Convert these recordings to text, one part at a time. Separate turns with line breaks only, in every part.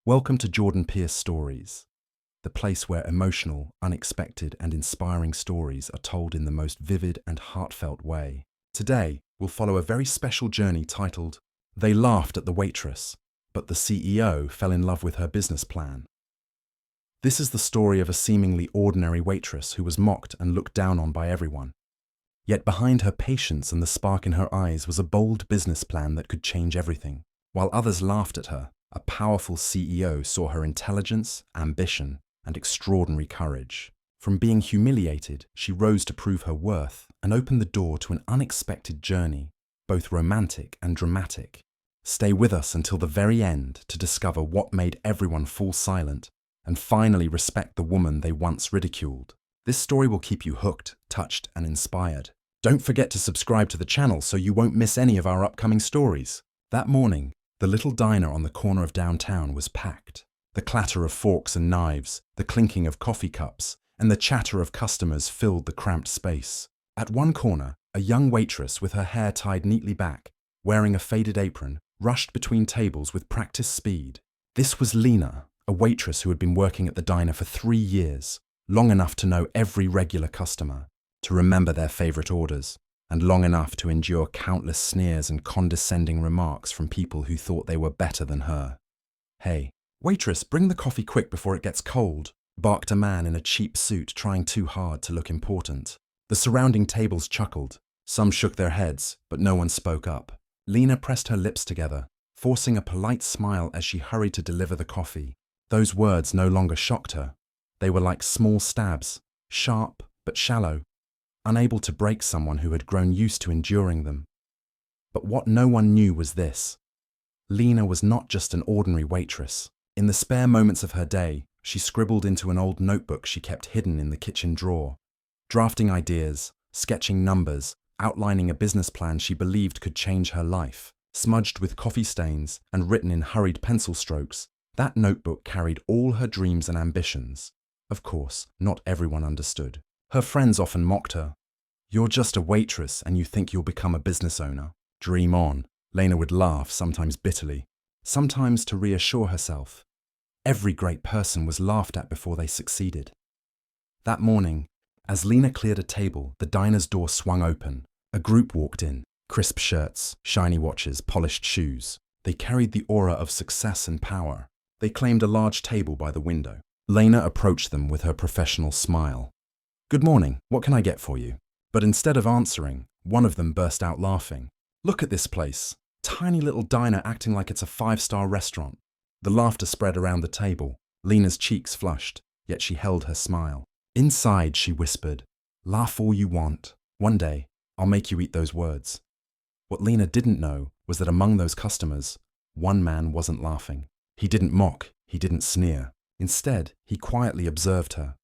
Welcome to Jordan Pierce Stories, the place where emotional, unexpected, and inspiring stories are told in the most vivid and heartfelt way. Today, we'll follow a very special journey titled, They Laughed at the Waitress, but the CEO fell in love with her business plan. This is the story of a seemingly ordinary waitress who was mocked and looked down on by everyone. Yet behind her patience and the spark in her eyes was a bold business plan that could change everything. While others laughed at her, a powerful CEO saw her intelligence, ambition, and extraordinary courage. From being humiliated, she rose to prove her worth and opened the door to an unexpected journey, both romantic and dramatic. Stay with us until the very end to discover what made everyone fall silent and finally respect the woman they once ridiculed. This story will keep you hooked, touched, and inspired. Don't forget to subscribe to the channel so you won't miss any of our upcoming stories. That morning, the little diner on the corner of downtown was packed. The clatter of forks and knives, the clinking of coffee cups, and the chatter of customers filled the cramped space. At one corner, a young waitress with her hair tied neatly back, wearing a faded apron, rushed between tables with practiced speed. This was Lena, a waitress who had been working at the diner for 3 years, long enough to know every regular customer, to remember their favorite orders, and long enough to endure countless sneers and condescending remarks from people who thought they were better than her. "Hey, waitress, bring the coffee quick before it gets cold," barked a man in a cheap suit trying too hard to look important. The surrounding tables chuckled. Some shook their heads, but no one spoke up. Lena pressed her lips together, forcing a polite smile as she hurried to deliver the coffee. Those words no longer shocked her. They were like small stabs, sharp but shallow, unable to break someone who had grown used to enduring them. But what no one knew was this. Lena was not just an ordinary waitress. In the spare moments of her day, she scribbled into an old notebook she kept hidden in the kitchen drawer, drafting ideas, sketching numbers, outlining a business plan she believed could change her life. Smudged with coffee stains and written in hurried pencil strokes, that notebook carried all her dreams and ambitions. Of course, not everyone understood. Her friends often mocked her. "You're just a waitress and you think you'll become a business owner. Dream on." Lena would laugh, sometimes bitterly, sometimes to reassure herself. Every great person was laughed at before they succeeded. That morning, as Lena cleared a table, the diner's door swung open. A group walked in, crisp shirts, shiny watches, polished shoes. They carried the aura of success and power. They claimed a large table by the window. Lena approached them with her professional smile. "Good morning, what can I get for you?" But instead of answering, one of them burst out laughing. "Look at this place. Tiny little diner acting like it's a 5-star restaurant." The laughter spread around the table. Lena's cheeks flushed, yet she held her smile. Inside, she whispered, "Laugh all you want. One day, I'll make you eat those words." What Lena didn't know was that among those customers, one man wasn't laughing. He didn't mock, he didn't sneer. Instead, he quietly observed her.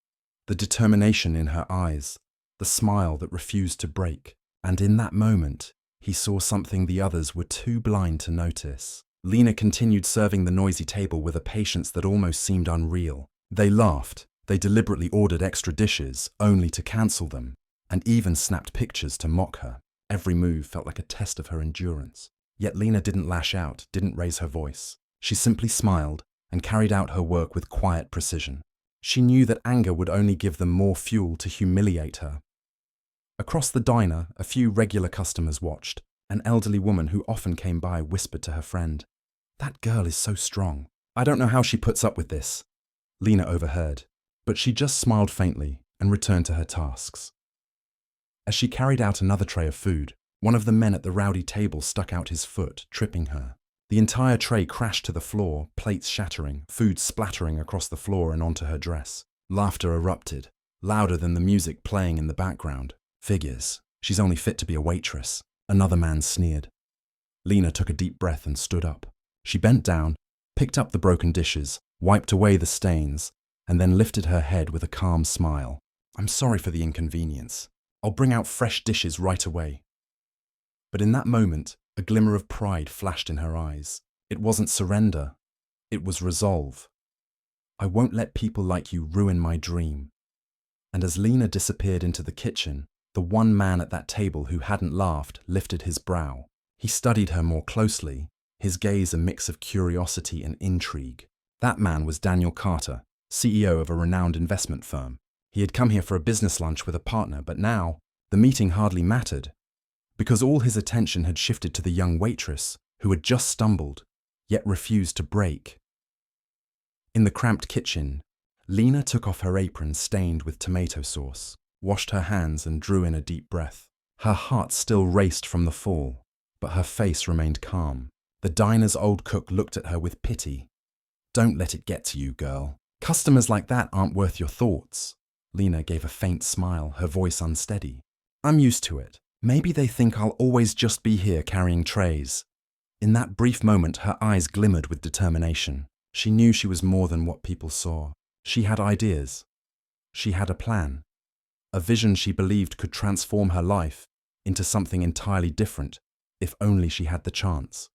The determination in her eyes, the smile that refused to break. And in that moment, he saw something the others were too blind to notice. Lena continued serving the noisy table with a patience that almost seemed unreal. They laughed, they deliberately ordered extra dishes, only to cancel them, and even snapped pictures to mock her. Every move felt like a test of her endurance. Yet Lena didn't lash out, didn't raise her voice. She simply smiled and carried out her work with quiet precision. She knew that anger would only give them more fuel to humiliate her. Across the diner, a few regular customers watched. An elderly woman who often came by whispered to her friend, "That girl is so strong. I don't know how she puts up with this." Lena overheard, but she just smiled faintly and returned to her tasks. As she carried out another tray of food, one of the men at the rowdy table stuck out his foot, tripping her. The entire tray crashed to the floor, plates shattering, food splattering across the floor and onto her dress. Laughter erupted, louder than the music playing in the background. "Figures. She's only fit to be a waitress." Another man sneered. Lena took a deep breath and stood up. She bent down, picked up the broken dishes, wiped away the stains, and then lifted her head with a calm smile. "I'm sorry for the inconvenience. I'll bring out fresh dishes right away." But in that moment, a glimmer of pride flashed in her eyes. It wasn't surrender. It was resolve. "I won't let people like you ruin my dream." And as Lena disappeared into the kitchen, the one man at that table who hadn't laughed lifted his brow. He studied her more closely, his gaze a mix of curiosity and intrigue. That man was Daniel Carter, CEO of a renowned investment firm. He had come here for a business lunch with a partner, but now the meeting hardly mattered, because all his attention had shifted to the young waitress who had just stumbled, yet refused to break. In the cramped kitchen, Lena took off her apron stained with tomato sauce, washed her hands and drew in a deep breath. Her heart still raced from the fall, but her face remained calm. The diner's old cook looked at her with pity. "Don't let it get to you, girl. Customers like that aren't worth your thoughts." Lena gave a faint smile, her voice unsteady. "I'm used to it. Maybe they think I'll always just be here carrying trays." In that brief moment, her eyes glimmered with determination. She knew she was more than what people saw. She had ideas. She had a plan. A vision she believed could transform her life into something entirely different, if only she had the chance.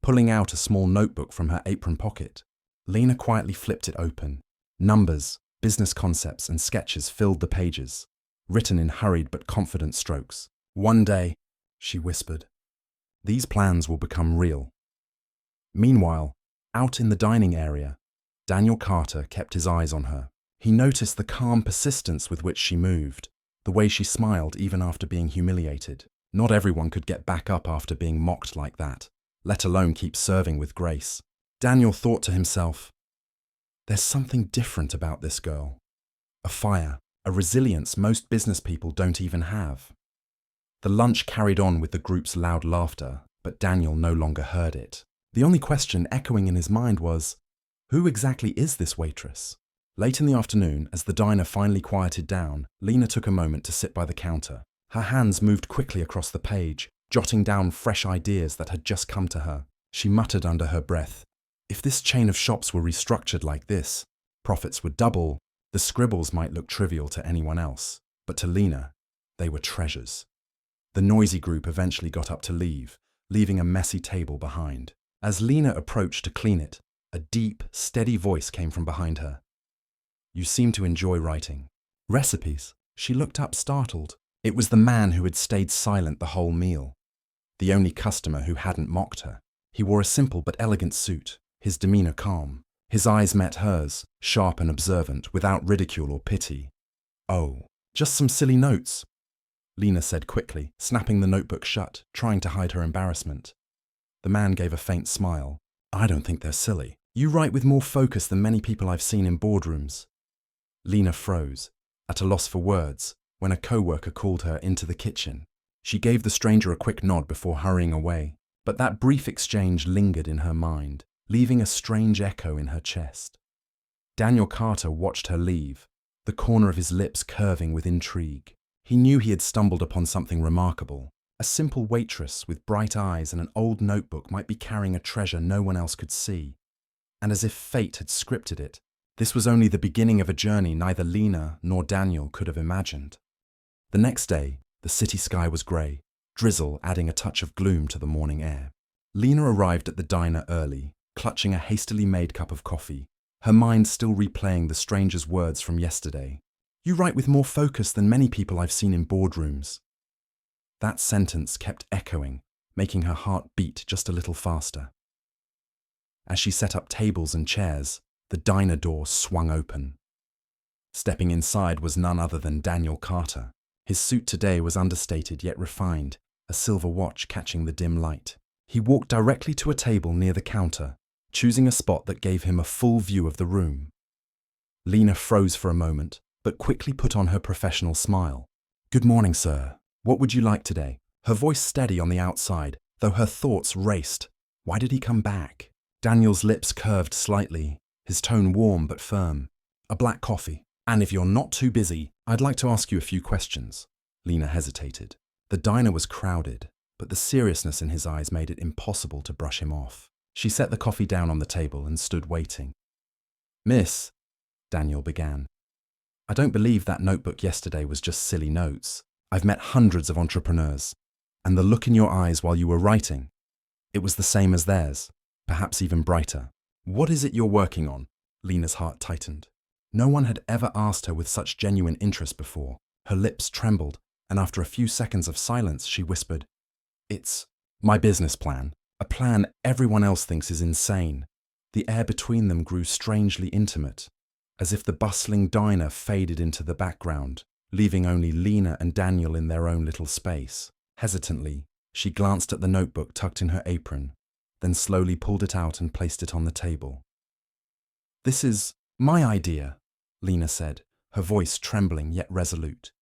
Pulling out a small notebook from her apron pocket, Lena quietly flipped it open. Numbers, business concepts, and sketches filled the pages, written in hurried but confident strokes. "One day," she whispered, "these plans will become real." Meanwhile, out in the dining area, Daniel Carter kept his eyes on her. He noticed the calm persistence with which she moved, the way she smiled even after being humiliated. Not everyone could get back up after being mocked like that, let alone keep serving with grace. Daniel thought to himself, "There's something different about this girl. A fire, a resilience most business people don't even have." The lunch carried on with the group's loud laughter, but Daniel no longer heard it. The only question echoing in his mind was, who exactly is this waitress? Late in the afternoon, as the diner finally quieted down, Lena took a moment to sit by the counter. Her hands moved quickly across the page, jotting down fresh ideas that had just come to her. She muttered under her breath, "If this chain of shops were restructured like this, profits would double. The scribbles might look trivial to anyone else, but to Lena, they were treasures." The noisy group eventually got up to leave, leaving a messy table behind. As Lena approached to clean it, a deep, steady voice came from behind her. "You seem to enjoy writing." "Recipes?" She looked up, startled. It was the man who had stayed silent the whole meal, the only customer who hadn't mocked her. He wore a simple but elegant suit, his demeanor calm. His eyes met hers, sharp and observant, without ridicule or pity. "Oh, just some silly notes," Lena said quickly, snapping the notebook shut, trying to hide her embarrassment. The man gave a faint smile. "I don't think they're silly. You write with more focus than many people I've seen in boardrooms." Lena froze, at a loss for words, when a co-worker called her into the kitchen. She gave the stranger a quick nod before hurrying away, but that brief exchange lingered in her mind, leaving a strange echo in her chest. Daniel Carter watched her leave, the corner of his lips curving with intrigue. He knew he had stumbled upon something remarkable. A simple waitress with bright eyes and an old notebook might be carrying a treasure no one else could see. And as if fate had scripted it, this was only the beginning of a journey neither Lena nor Daniel could have imagined. The next day, the city sky was grey, drizzle adding a touch of gloom to the morning air. Lena arrived at the diner early, clutching a hastily made cup of coffee, her mind still replaying the stranger's words from yesterday. "You write with more focus than many people I've seen in boardrooms." That sentence kept echoing, making her heart beat just a little faster. As she set up tables and chairs, the diner door swung open. Stepping inside was none other than Daniel Carter. His suit today was understated yet refined, a silver watch catching the dim light. He walked directly to a table near the counter, choosing a spot that gave him a full view of the room. Lena froze for a moment, but quickly put on her professional smile. "Good morning, sir. What would you like today?" Her voice steady on the outside, though her thoughts raced. Why did he come back? Daniel's lips curved slightly, his tone warm but firm. "A black coffee. And if you're not too busy, I'd like to ask you a few questions." Lena hesitated. The diner was crowded, but the seriousness in his eyes made it impossible to brush him off. She set the coffee down on the table and stood waiting. "Miss," Daniel began, "I don't believe that notebook yesterday was just silly notes. I've met hundreds of entrepreneurs, and the look in your eyes while you were writing, it was the same as theirs, perhaps even brighter. What is it you're working on?" Lena's heart tightened. No one had ever asked her with such genuine interest before. Her lips trembled, and after a few seconds of silence, she whispered, "It's my business plan, a plan everyone else thinks is insane. The air between them grew strangely intimate, as if the bustling diner faded into the background, leaving only Lena and Daniel in their own little space. Hesitantly, she glanced at the notebook tucked in her apron, then slowly pulled it out and placed it on the table. "This is my idea," Lena said, her voice trembling yet resolute.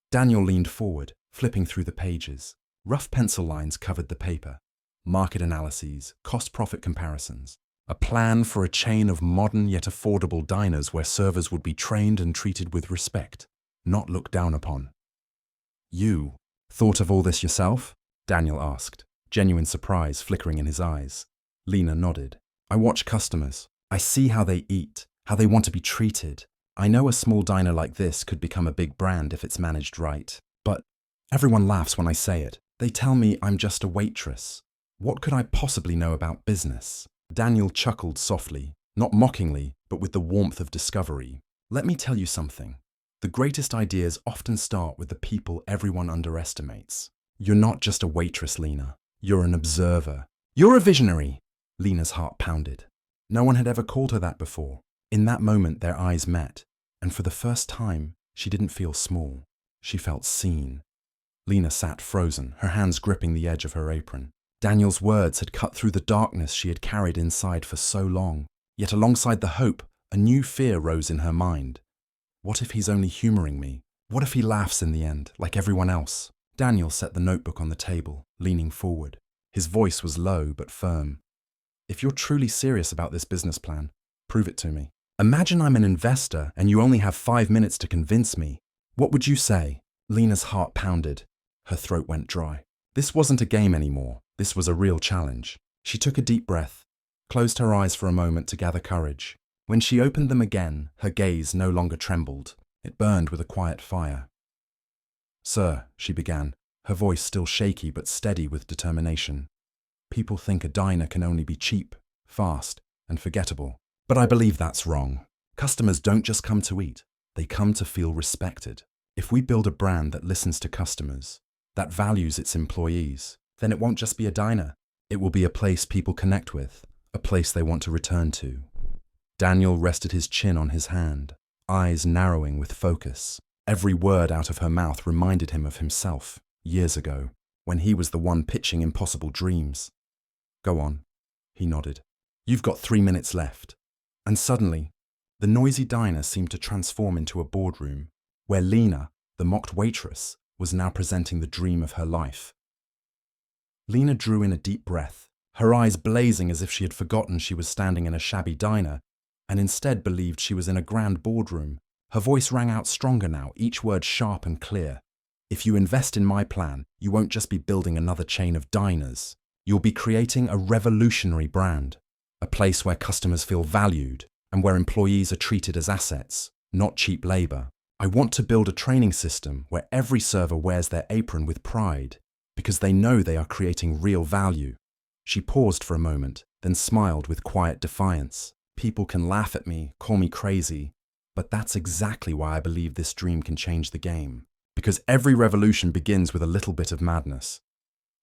Daniel leaned forward, flipping through the pages. Rough pencil lines covered the paper. Market analyses, cost-profit comparisons. A plan for a chain of modern yet affordable diners where servers would be trained and treated with respect, not looked down upon. "You thought of all this yourself?" Daniel asked, genuine surprise flickering in his eyes. Lena nodded. "I watch customers. I see how they eat, how they want to be treated. I know a small diner like this could become a big brand if it's managed right. But everyone laughs when I say it. They tell me I'm just a waitress. What could I possibly know about business?" Daniel chuckled softly, not mockingly, but with the warmth of discovery. "Let me tell you something. The greatest ideas often start with the people everyone underestimates. You're not just a waitress, Lena. You're an observer. You're a visionary." Lena's heart pounded. No one had ever called her that before. In that moment, their eyes met, and for the first time, she didn't feel small. She felt seen. Lena sat frozen, her hands gripping the edge of her apron. Daniel's words had cut through the darkness she had carried inside for so long. Yet alongside the hope, a new fear rose in her mind. What if he's only humoring me? What if he laughs in the end, like everyone else? Daniel set the notebook on the table, leaning forward. His voice was low but firm. "If you're truly serious about this business plan, prove it to me. Imagine I'm an investor and you only have 5 minutes to convince me. What would you say?" Lena's heart pounded. Her throat went dry. This wasn't a game anymore. This was a real challenge. She took a deep breath, closed her eyes for a moment to gather courage. When she opened them again, her gaze no longer trembled. It burned with a quiet fire. "Sir," she began, her voice still shaky but steady with determination. "People think a diner can only be cheap, fast, and forgettable. But I believe that's wrong. Customers don't just come to eat. They come to feel respected. If we build a brand that listens to customers, that values its employees, then it won't just be a diner. It will be a place people connect with, a place they want to return to." Daniel rested his chin on his hand, eyes narrowing with focus. Every word out of her mouth reminded him of himself, years ago, when he was the one pitching impossible dreams. "Go on," he nodded. "You've got 3 minutes left." And suddenly, the noisy diner seemed to transform into a boardroom, where Lena, the mocked waitress, was now presenting the dream of her life. Lena drew in a deep breath, her eyes blazing as if she had forgotten she was standing in a shabby diner, and instead believed she was in a grand boardroom. Her voice rang out stronger now, each word sharp and clear. "If you invest in my plan, you won't just be building another chain of diners. You'll be creating a revolutionary brand, a place where customers feel valued and where employees are treated as assets, not cheap labor. I want to build a training system where every server wears their apron with pride, because they know they are creating real value." She paused for a moment, then smiled with quiet defiance. "People can laugh at me, call me crazy, but that's exactly why I believe this dream can change the game. Because every revolution begins with a little bit of madness."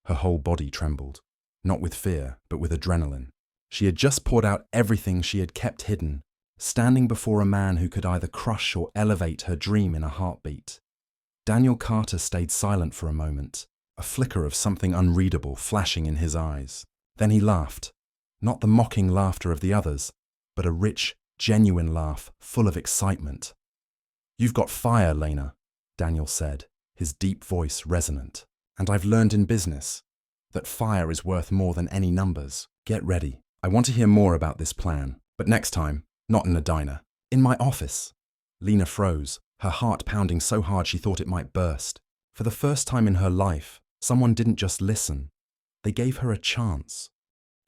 Her whole body trembled, not with fear, but with adrenaline. She had just poured out everything she had kept hidden, standing before a man who could either crush or elevate her dream in a heartbeat. Daniel Carter stayed silent for a moment, a flicker of something unreadable flashing in his eyes. Then he laughed, not the mocking laughter of the others, but a rich, genuine laugh full of excitement. "You've got fire, Lena," Daniel said, his deep voice resonant. "And I've learned in business that fire is worth more than any numbers. Get ready. I want to hear more about this plan, but next time, not in a diner, in my office." Lena froze, her heart pounding so hard she thought it might burst. For the first time in her life, someone didn't just listen. They gave her a chance.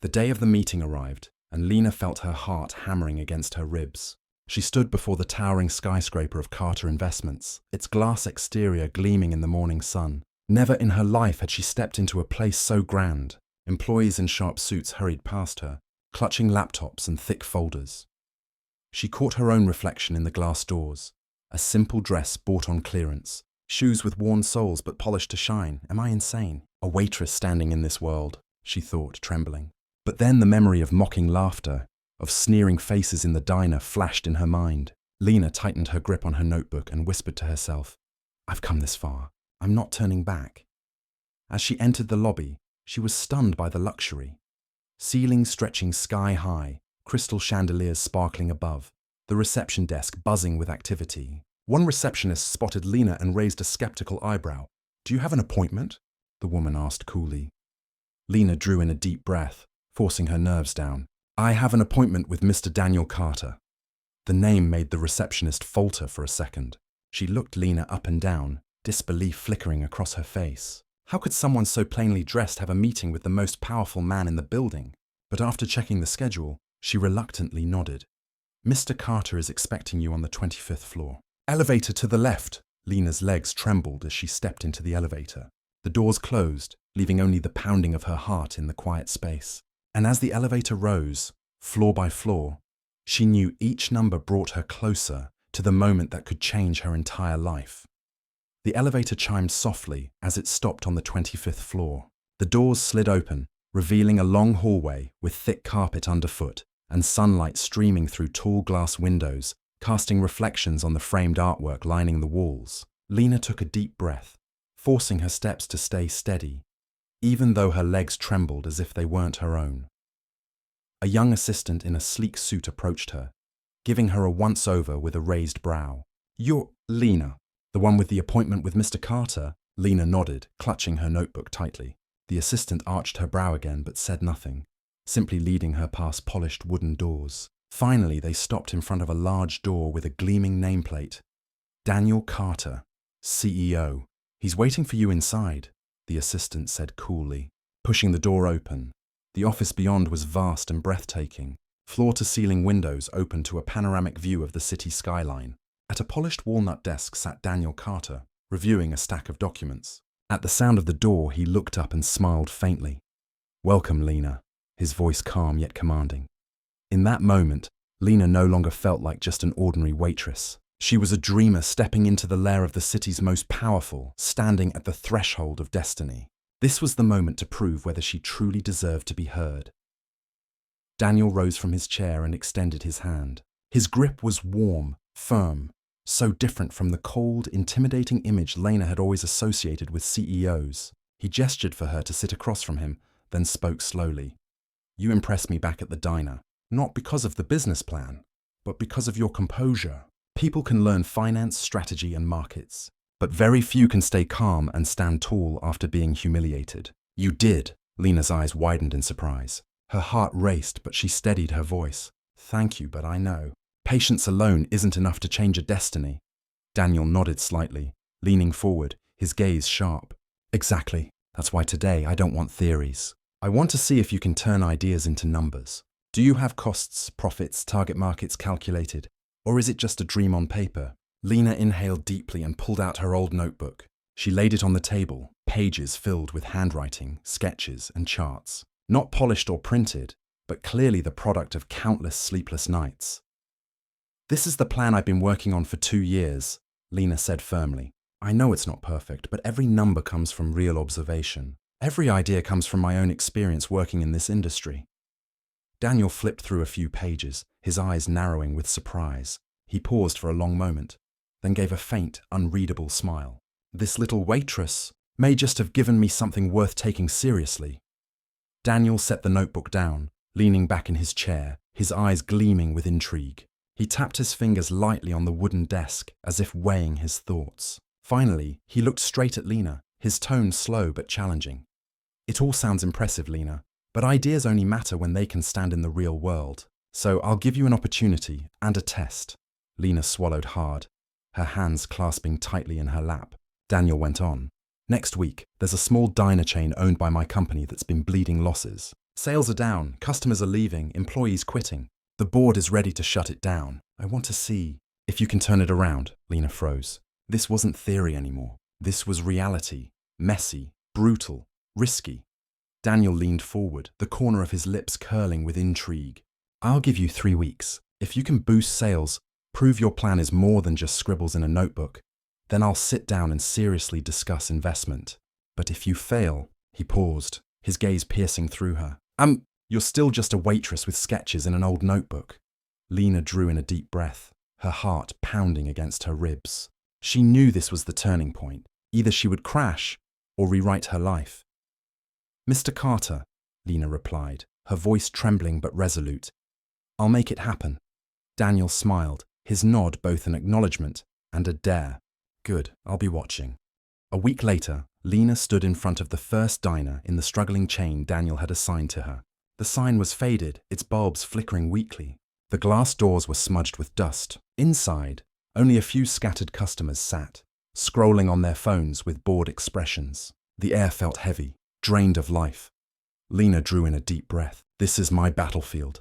The day of the meeting arrived, and Lena felt her heart hammering against her ribs. She stood before the towering skyscraper of Carter Investments, its glass exterior gleaming in the morning sun. Never in her life had she stepped into a place so grand. Employees in sharp suits hurried past her, clutching laptops and thick folders. She caught her own reflection in the glass doors. A simple dress bought on clearance, shoes with worn soles but polished to shine. Am I insane? A waitress standing in this world, she thought, trembling. But then the memory of mocking laughter, of sneering faces in the diner flashed in her mind. Lena tightened her grip on her notebook and whispered to herself, "I've come this far. I'm not turning back." As she entered the lobby, she was stunned by the luxury. Ceilings stretching sky high, crystal chandeliers sparkling above, the reception desk buzzing with activity. One receptionist spotted Lena and raised a skeptical eyebrow. "Do you have an appointment?" the woman asked coolly. Lena drew in a deep breath, forcing her nerves down. "I have an appointment with Mr. Daniel Carter." The name made the receptionist falter for a second. She looked Lena up and down, disbelief flickering across her face. How could someone so plainly dressed have a meeting with the most powerful man in the building? But after checking the schedule, she reluctantly nodded. "Mr. Carter is expecting you on the 25th floor. Elevator to the left." Lena's legs trembled as she stepped into the elevator. The doors closed, leaving only the pounding of her heart in the quiet space. And as the elevator rose, floor by floor, she knew each number brought her closer to the moment that could change her entire life. The elevator chimed softly as it stopped on the 25th floor. The doors slid open, revealing a long hallway with thick carpet underfoot and sunlight streaming through tall glass windows, casting reflections on the framed artwork lining the walls. Lena took a deep breath, forcing her steps to stay steady, even though her legs trembled as if they weren't her own. A young assistant in a sleek suit approached her, giving her a once-over with a raised brow. "You're Lena, the one with the appointment with Mr. Carter?" Lena nodded, clutching her notebook tightly. The assistant arched her brow again but said nothing, simply leading her past polished wooden doors. Finally, they stopped in front of a large door with a gleaming nameplate. "Daniel Carter, CEO. He's waiting for you inside," the assistant said coolly, pushing the door open. The office beyond was vast and breathtaking. Floor-to-ceiling windows opened to a panoramic view of the city skyline. At a polished walnut desk sat Daniel Carter, reviewing a stack of documents. At the sound of the door, he looked up and smiled faintly. "Welcome, Lena," his voice calm yet commanding. In that moment, Lena no longer felt like just an ordinary waitress. She was a dreamer stepping into the lair of the city's most powerful, standing at the threshold of destiny. This was the moment to prove whether she truly deserved to be heard. Daniel rose from his chair and extended his hand. His grip was warm, firm, so different from the cold, intimidating image Lena had always associated with CEOs. He gestured for her to sit across from him, then spoke slowly. "You impressed me back at the diner, not because of the business plan, but because of your composure. People can learn finance, strategy, and markets, but very few can stay calm and stand tall after being humiliated. You did." Lena's eyes widened in surprise. Her heart raced, but she steadied her voice. "Thank you, but I know. Patience alone isn't enough to change a destiny." Daniel nodded slightly, leaning forward, his gaze sharp. "Exactly. That's why today I don't want theories. I want to see if you can turn ideas into numbers. Do you have costs, profits, target markets calculated? Or is it just a dream on paper?" Lena inhaled deeply and pulled out her old notebook. She laid it on the table, pages filled with handwriting, sketches, and charts. Not polished or printed, but clearly the product of countless sleepless nights. "This is the plan I've been working on for 2 years, Lena said firmly. "I know it's not perfect, but every number comes from real observation. Every idea comes from my own experience working in this industry." Daniel flipped through a few pages, his eyes narrowing with surprise. He paused for a long moment, then gave a faint, unreadable smile. "This little waitress may just have given me something worth taking seriously." Daniel set the notebook down, leaning back in his chair, his eyes gleaming with intrigue. He tapped his fingers lightly on the wooden desk, as if weighing his thoughts. Finally, he looked straight at Lena, his tone slow but challenging. "It all sounds impressive, Lena, but ideas only matter when they can stand in the real world. So I'll give you an opportunity and a test." Lena swallowed hard, her hands clasping tightly in her lap. Daniel went on. "Next week, there's a small diner chain owned by my company that's been bleeding losses. Sales are down, customers are leaving, employees quitting. The board is ready to shut it down. I want to see if you can turn it around." Lena froze. This wasn't theory anymore. This was reality. Messy, brutal, risky. Daniel leaned forward, the corner of his lips curling with intrigue. "I'll give you 3 weeks. If you can boost sales, prove your plan is more than just scribbles in a notebook, then I'll sit down and seriously discuss investment. But if you fail," he paused, his gaze piercing through her. You're still just a waitress with sketches in an old notebook. Lena drew in a deep breath, her heart pounding against her ribs. She knew this was the turning point. Either she would crash or rewrite her life. Mr. Carter, Lena replied, her voice trembling but resolute. I'll make it happen. Daniel smiled, his nod both an acknowledgement and a dare. Good, I'll be watching. A week later, Lena stood in front of the first diner in the struggling chain Daniel had assigned to her. The sign was faded, its bulbs flickering weakly. The glass doors were smudged with dust. Inside, only a few scattered customers sat, scrolling on their phones with bored expressions. The air felt heavy, drained of life. Lena drew in a deep breath. This is my battlefield.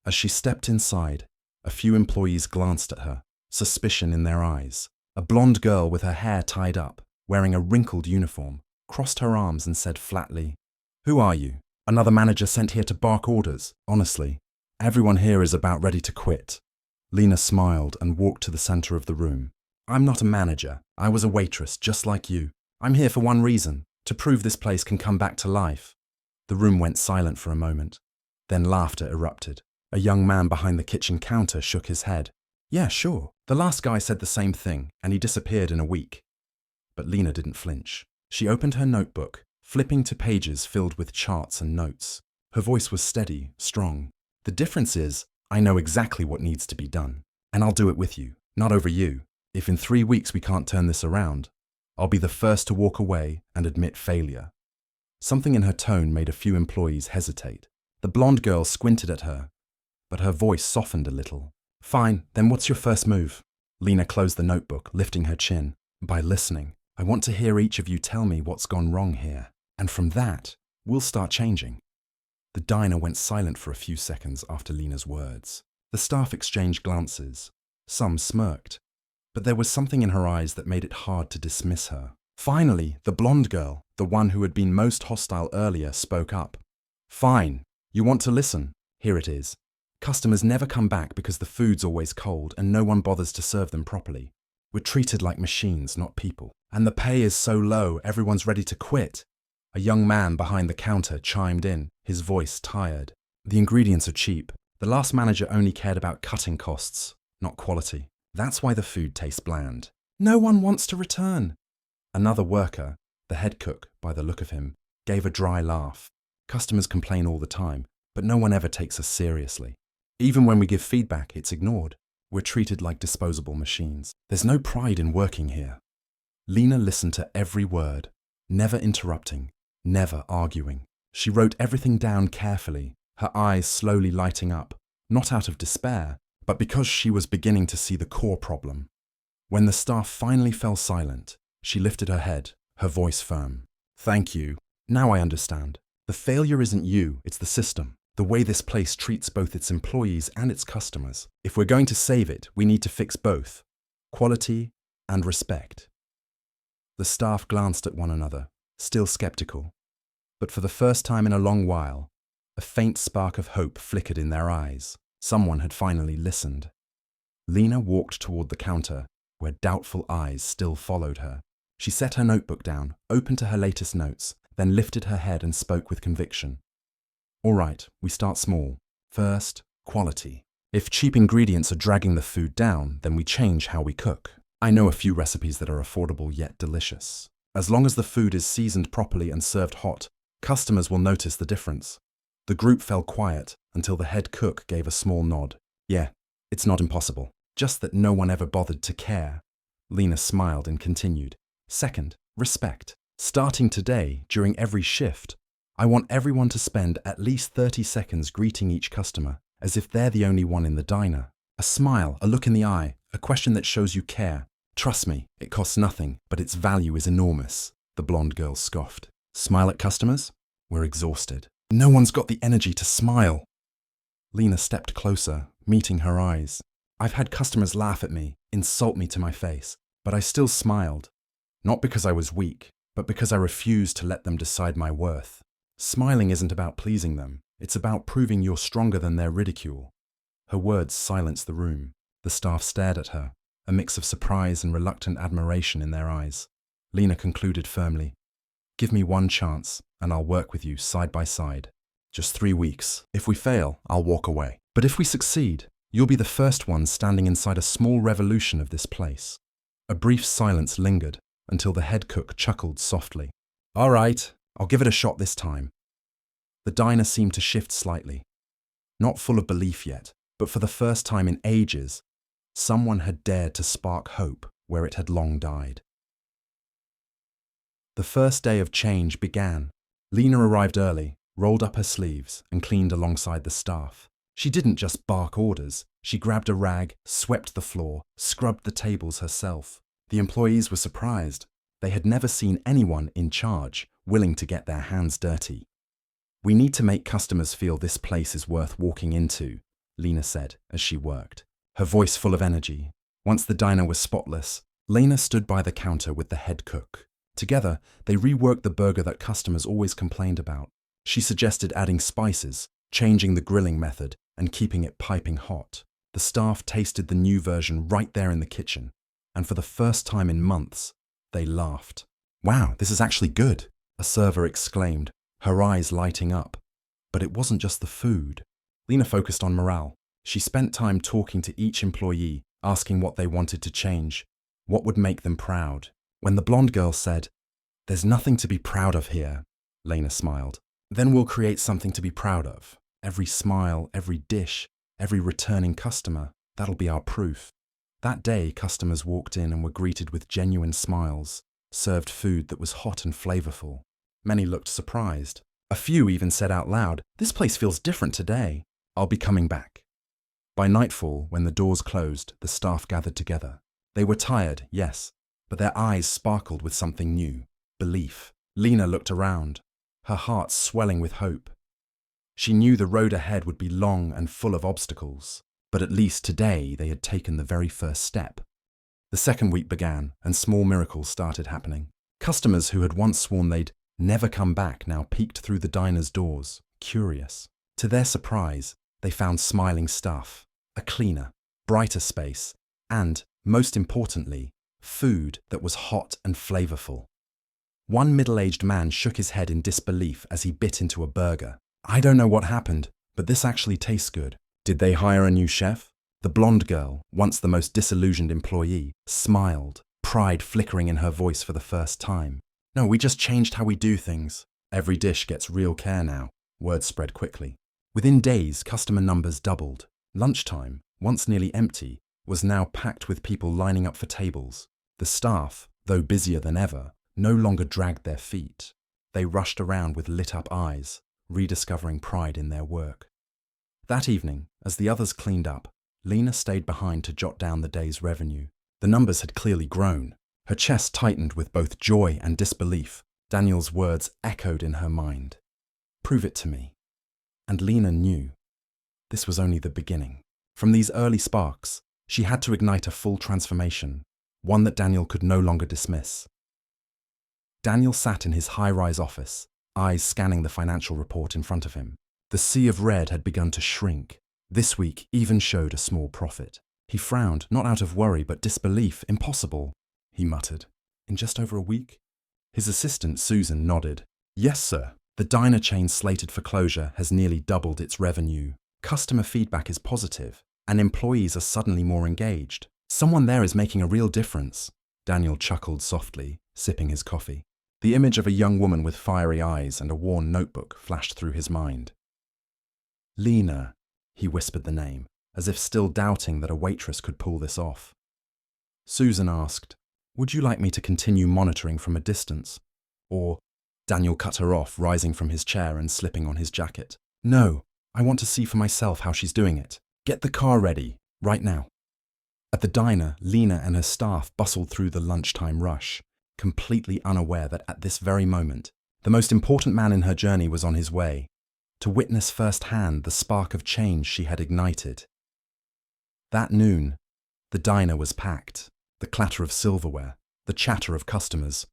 As she stepped inside, a few employees glanced at her, suspicion in their eyes. A blonde girl with her hair tied up, wearing a wrinkled uniform, crossed her arms and said flatly, "Who are you? Another manager sent here to bark orders. Honestly, everyone here is about ready to quit." Lena smiled and walked to the center of the room. "I'm not a manager. I was a waitress, just like you. I'm here for one reason, to prove this place can come back to life." The room went silent for a moment. Then laughter erupted. A young man behind the kitchen counter shook his head. "Yeah, sure. The last guy said the same thing, and he disappeared in a week." But Lena didn't flinch. She opened her notebook, flipping to pages filled with charts and notes. Her voice was steady, strong. "The difference is, I know exactly what needs to be done, and I'll do it with you, not over you. If in 3 weeks we can't turn this around, I'll be the first to walk away and admit failure." Something in her tone made a few employees hesitate. The blonde girl squinted at her, but her voice softened a little. "Fine, then what's your first move?" Lena closed the notebook, lifting her chin. "By listening, I want to hear each of you tell me what's gone wrong here, and from that, we'll start changing." The diner went silent for a few seconds after Lena's words. The staff exchanged glances. Some smirked, but there was something in her eyes that made it hard to dismiss her. Finally, the blonde girl, the one who had been most hostile earlier, spoke up. "Fine. You want to listen? Here it is. Customers never come back because the food's always cold and no one bothers to serve them properly. We're treated like machines, not people. And the pay is so low, everyone's ready to quit." A young man behind the counter chimed in, his voice tired. "The ingredients are cheap. The last manager only cared about cutting costs, not quality. That's why the food tastes bland. No one wants to return." Another worker, the head cook, by the look of him, gave a dry laugh. "Customers complain all the time, but no one ever takes us seriously. Even when we give feedback, it's ignored. We're treated like disposable machines. There's no pride in working here." Lena listened to every word, never interrupting, never arguing. She wrote everything down carefully, her eyes slowly lighting up, not out of despair, but because she was beginning to see the core problem. When the staff finally fell silent, she lifted her head, her voice firm. "Thank you. Now I understand. The failure isn't you, it's the system. The way this place treats both its employees and its customers. If we're going to save it, we need to fix both. Quality and respect." The staff glanced at one another, still skeptical. But for the first time in a long while, a faint spark of hope flickered in their eyes. Someone had finally listened. Lena walked toward the counter, where doubtful eyes still followed her. She set her notebook down, opened to her latest notes, then lifted her head and spoke with conviction. "All right, we start small. First, quality. If cheap ingredients are dragging the food down, then we change how we cook. I know a few recipes that are affordable yet delicious. As long as the food is seasoned properly and served hot, customers will notice the difference." The group fell quiet until the head cook gave a small nod. "Yeah, it's not impossible. Just that no one ever bothered to care." Lena smiled and continued. "Second, respect. Starting today, during every shift, I want everyone to spend at least 30 seconds greeting each customer, as if they're the only one in the diner. A smile, a look in the eye, a question that shows you care. Trust me, it costs nothing, but its value is enormous." The blonde girl scoffed. "Smile at customers? We're exhausted. No one's got the energy to smile." Lena stepped closer, meeting her eyes. "I've had customers laugh at me, insult me to my face, but I still smiled. Not because I was weak, but because I refused to let them decide my worth. Smiling isn't about pleasing them. It's about proving you're stronger than their ridicule." Her words silenced the room. The staff stared at her, a mix of surprise and reluctant admiration in their eyes. Lena concluded firmly, "Give me one chance, and I'll work with you side by side. Just 3 weeks. If we fail, I'll walk away. But if we succeed, you'll be the first one standing inside a small revolution of this place." A brief silence lingered until the head cook chuckled softly. "All right, I'll give it a shot this time." The diner seemed to shift slightly. Not full of belief yet, but for the first time in ages, someone had dared to spark hope where it had long died. The first day of change began. Lena arrived early, rolled up her sleeves, and cleaned alongside the staff. She didn't just bark orders. She grabbed a rag, swept the floor, scrubbed the tables herself. The employees were surprised. They had never seen anyone in charge willing to get their hands dirty. "We need to make customers feel this place is worth walking into," Lena said as she worked, her voice full of energy. Once the diner was spotless, Lena stood by the counter with the head cook. Together, they reworked the burger that customers always complained about. She suggested adding spices, changing the grilling method, and keeping it piping hot. The staff tasted the new version right there in the kitchen, and for the first time in months, they laughed. "Wow, this is actually good," a server exclaimed, her eyes lighting up. But it wasn't just the food. Lena focused on morale. She spent time talking to each employee, asking what they wanted to change, what would make them proud. When the blonde girl said, "There's nothing to be proud of here," Lena smiled. "Then we'll create something to be proud of. Every smile, every dish, every returning customer, that'll be our proof." That day, customers walked in and were greeted with genuine smiles, served food that was hot and flavorful. Many looked surprised. A few even said out loud, "This place feels different today. I'll be coming back." By nightfall, when the doors closed, the staff gathered together. They were tired, yes, but their eyes sparkled with something new, belief. Lena looked around, her heart swelling with hope. She knew the road ahead would be long and full of obstacles, but at least today they had taken the very first step. The second week began, and small miracles started happening. Customers who had once sworn they'd never come back now peeked through the diner's doors, curious. To their surprise, they found smiling staff, a cleaner, brighter space, and, most importantly, food that was hot and flavorful. One middle-aged man shook his head in disbelief as he bit into a burger. "I don't know what happened, but this actually tastes good." Did they hire a new chef? The blonde girl, once the most disillusioned employee, smiled, pride flickering in her voice for the first time. "No, we just changed how we do things. Every dish gets real care now." Word spread quickly. Within days, customer numbers doubled. Lunchtime, once nearly empty, was now packed with people lining up for tables. The staff, though busier than ever, no longer dragged their feet. They rushed around with lit-up eyes, rediscovering pride in their work. That evening, as the others cleaned up, Lena stayed behind to jot down the day's revenue. The numbers had clearly grown. Her chest tightened with both joy and disbelief. Daniel's words echoed in her mind. "Prove it to me." And Lena knew. This was only the beginning. From these early sparks, she had to ignite a full transformation, one that Daniel could no longer dismiss. Daniel sat in his high-rise office, eyes scanning the financial report in front of him. The sea of red had begun to shrink. This week even showed a small profit. He frowned, not out of worry but disbelief. "Impossible," he muttered. "In just over a week?" His assistant, Susan, nodded. "Yes, sir. The diner chain slated for closure has nearly doubled its revenue. Customer feedback is positive, and employees are suddenly more engaged. Someone there is making a real difference." Daniel chuckled softly, sipping his coffee. The image of a young woman with fiery eyes and a worn notebook flashed through his mind. "Lena," he whispered the name, as if still doubting that a waitress could pull this off. Susan asked, "Would you like me to continue monitoring from a distance? Or—" Daniel cut her off, rising from his chair and slipping on his jacket. "No, I want to see for myself how she's doing it. Get the car ready, right now." At the diner, Lena and her staff bustled through the lunchtime rush, completely unaware that at this very moment, the most important man in her journey was on his way, to witness firsthand the spark of change she had ignited. That noon, the diner was packed. The clatter of silverware, the chatter of customers,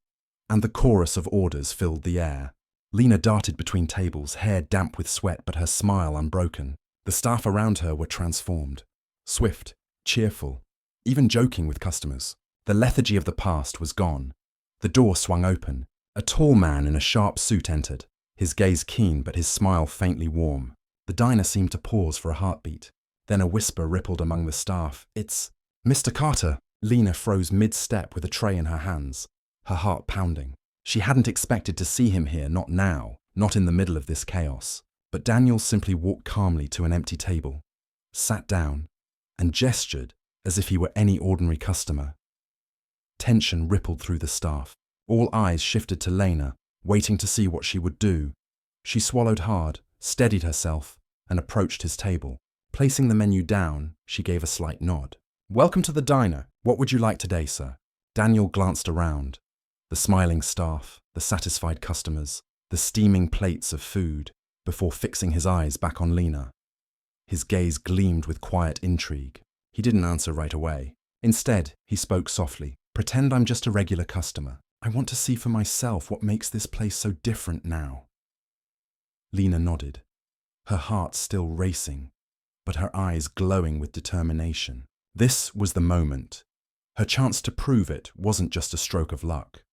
and the chorus of orders filled the air. Lena darted between tables, hair damp with sweat but her smile unbroken. The staff around her were transformed, swift, cheerful, even joking with customers. The lethargy of the past was gone. The door swung open. A tall man in a sharp suit entered. his gaze keen but his smile faintly warm. The diner seemed to pause for a heartbeat. Then a whisper rippled among the staff. "It's Mr. Carter." Lena froze mid-step with a tray in her hands, her heart pounding. She hadn't expected to see him here, not now, not in the middle of this chaos. But Daniel simply walked calmly to an empty table, sat down, and gestured as if he were any ordinary customer. Tension rippled through the staff. All eyes shifted to Lena, waiting to see what she would do. She swallowed hard, steadied herself, and approached his table. Placing the menu down, she gave a slight nod. "Welcome to the diner. What would you like today, sir?" Daniel glanced around. The smiling staff, the satisfied customers, the steaming plates of food, before fixing his eyes back on Lena. His gaze gleamed with quiet intrigue. He didn't answer right away. Instead, he spoke softly. "Pretend I'm just a regular customer. I want to see for myself what makes this place so different now." Lena nodded, her heart still racing, but her eyes glowing with determination. This was the moment. Her chance to prove it wasn't just a stroke of luck.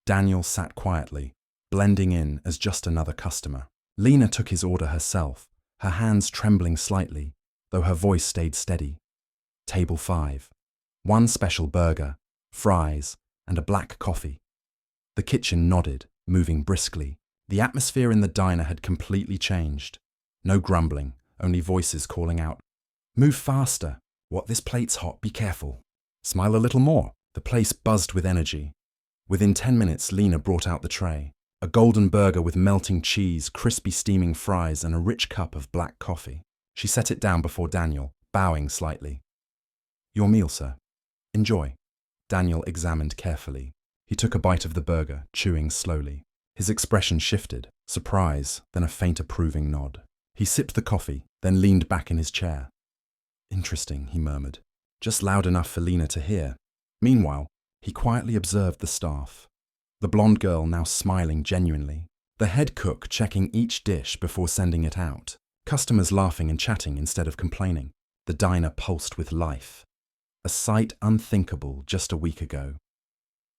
Daniel sat quietly, blending in as just another customer. Lena took his order herself, her hands trembling slightly, though her voice stayed steady. Table 5. 1 special burger, fries, and a black coffee. The kitchen nodded, moving briskly. The atmosphere in the diner had completely changed. No grumbling, only voices calling out, "Move faster! What, this plate's hot, be careful! Smile a little more!" The place buzzed with energy. Within 10 minutes, Lena brought out the tray. A golden burger with melting cheese, crispy steaming fries, and a rich cup of black coffee. She set it down before Daniel, bowing slightly. "Your meal, sir. Enjoy." Daniel examined carefully. He took a bite of the burger, chewing slowly. His expression shifted, surprise, then a faint approving nod. He sipped the coffee, then leaned back in his chair. "Interesting," he murmured, just loud enough for Lena to hear. Meanwhile, he quietly observed the staff. The blonde girl now smiling genuinely. The head cook checking each dish before sending it out. Customers laughing and chatting instead of complaining. The diner pulsed with life. A sight unthinkable just a week ago.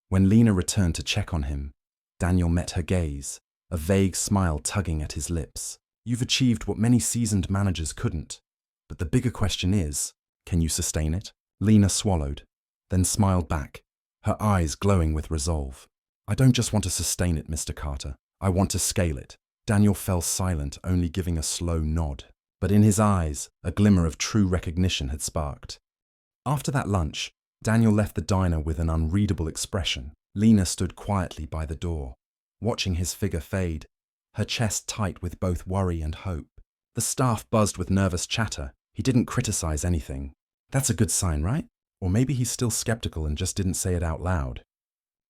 When Lena returned to check on him, Daniel met her gaze, a vague smile tugging at his lips. "You've achieved what many seasoned managers couldn't. But the bigger question is, can you sustain it?" Lena swallowed, then smiled back, her eyes glowing with resolve. "I don't just want to sustain it, Mr. Carter. I want to scale it." Daniel fell silent, only giving a slow nod. But in his eyes, a glimmer of true recognition had sparked. After that lunch, Daniel left the diner with an unreadable expression. Lena stood quietly by the door, watching his figure fade, her chest tight with both worry and hope. The staff buzzed with nervous chatter. He didn't criticize anything. That's a good sign, right? Or maybe he's still skeptical and just didn't say it out loud.